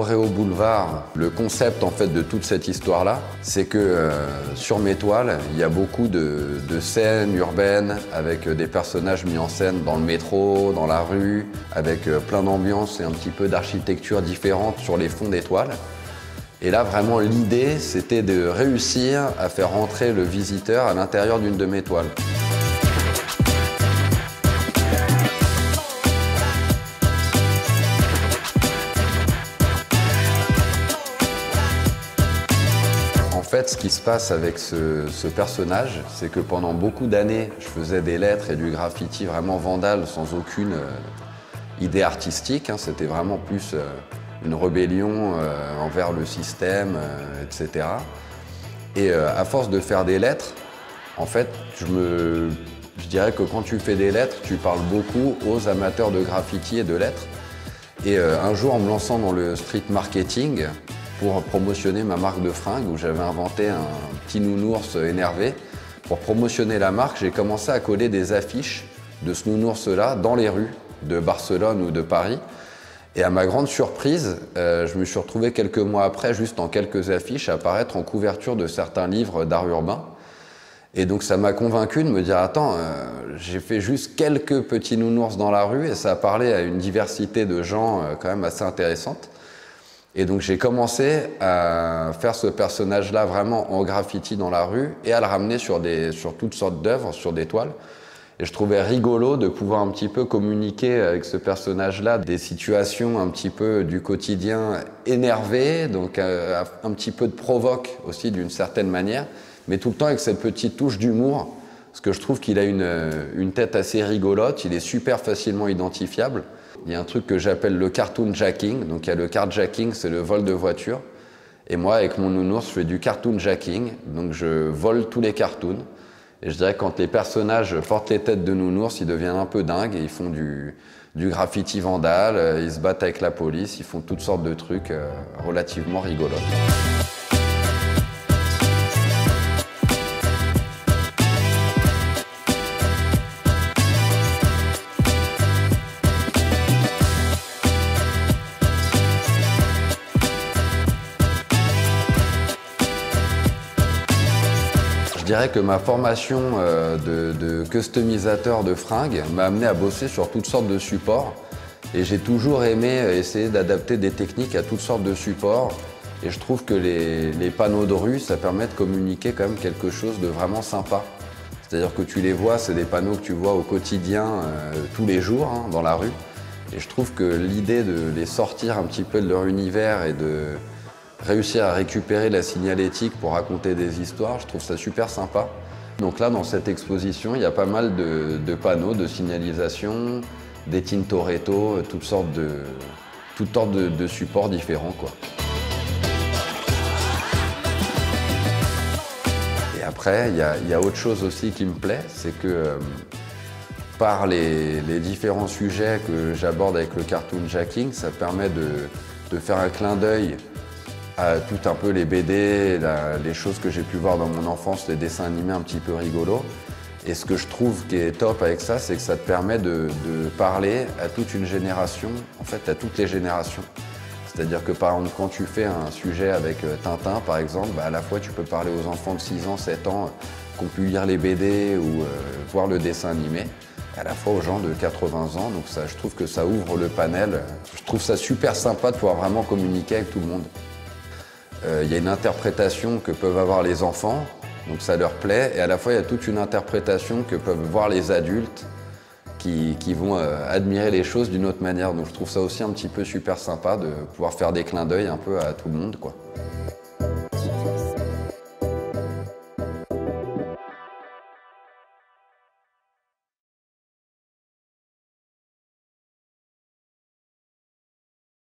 Oreo Boulevard, le concept en fait de toute cette histoire-là, c'est que sur mes toiles, il y a beaucoup de scènes urbaines avec des personnages mis en scène dans le métro, dans la rue, avec plein d'ambiances et un petit peu d'architecture différente sur les fonds des toiles. Et là, vraiment, l'idée, c'était de réussir à faire rentrer le visiteur à l'intérieur d'une de mes toiles. En fait, ce qui se passe avec ce personnage, c'est que pendant beaucoup d'années, je faisais des lettres et du graffiti vraiment vandale, sans aucune idée artistique. C'était vraiment plus une rébellion envers le système, etc. Et à force de faire des lettres, en fait, je dirais que quand tu fais des lettres, tu parles beaucoup aux amateurs de graffiti et de lettres. Et un jour, en me lançant dans le street marketing, pour promotionner ma marque de fringues, où j'avais inventé un petit nounours énervé. Pour promotionner la marque, j'ai commencé à coller des affiches de ce nounours-là dans les rues de Barcelone ou de Paris. Et à ma grande surprise, je me suis retrouvé quelques mois après, juste en quelques affiches, à apparaître en couverture de certains livres d'art urbain. Et donc ça m'a convaincu de me dire, attends, j'ai fait juste quelques petits nounours dans la rue et ça a parlé à une diversité de gens quand même assez intéressante. Et donc j'ai commencé à faire ce personnage-là vraiment en graffiti dans la rue et à le ramener sur toutes sortes d'œuvres, sur des toiles. Et je trouvais rigolo de pouvoir un petit peu communiquer avec ce personnage-là des situations un petit peu du quotidien énervé, donc un petit peu de provoque aussi d'une certaine manière, mais tout le temps avec cette petite touche d'humour, parce que je trouve qu'il a une tête assez rigolote, il est super facilement identifiable. Il y a un truc que j'appelle le cartoon jacking. Donc il y a le carjacking, c'est le vol de voiture. Et moi, avec mon nounours, je fais du cartoon jacking. Donc je vole tous les cartoons. Et je dirais que quand les personnages portent les têtes de nounours, ils deviennent un peu dingues et ils font du graffiti vandale, ils se battent avec la police, ils font toutes sortes de trucs relativement rigolotes. Je dirais que ma formation de customisateur de fringues m'a amené à bosser sur toutes sortes de supports et j'ai toujours aimé essayer d'adapter des techniques à toutes sortes de supports et je trouve que les panneaux de rue, ça permet de communiquer quand même quelque chose de vraiment sympa. C'est-à-dire que tu les vois, c'est des panneaux que tu vois au quotidien tous les jours dans la rue et je trouve que l'idée de les sortir un petit peu de leur univers et de réussir à récupérer la signalétique pour raconter des histoires, je trouve ça super sympa. Donc là, dans cette exposition, il y a pas mal de panneaux de signalisation, des Tintoretto, toutes sortes de supports différents, quoi. Et après, il y a autre chose aussi qui me plaît, c'est que par les différents sujets que j'aborde avec le cartoon jacking, ça permet de faire un clin d'œil à tout un peu les BD, les choses que j'ai pu voir dans mon enfance, les dessins animés un petit peu rigolos. Et ce que je trouve qui est top avec ça, c'est que ça te permet de parler à toute une génération, en fait à toutes les générations. C'est-à-dire que par exemple, quand tu fais un sujet avec Tintin par exemple, à la fois tu peux parler aux enfants de 6 ans, 7 ans qui ont pu lire les BD ou voir le dessin animé, et à la fois aux gens de 80 ans. Donc ça, je trouve que ça ouvre le panel. Je trouve ça super sympa de pouvoir vraiment communiquer avec tout le monde. Il y a une interprétation que peuvent avoir les enfants, donc ça leur plaît, et à la fois il y a toute une interprétation que peuvent voir les adultes qui vont admirer les choses d'une autre manière. Donc je trouve ça aussi un petit peu super sympa de pouvoir faire des clins d'œil un peu à tout le monde, quoi.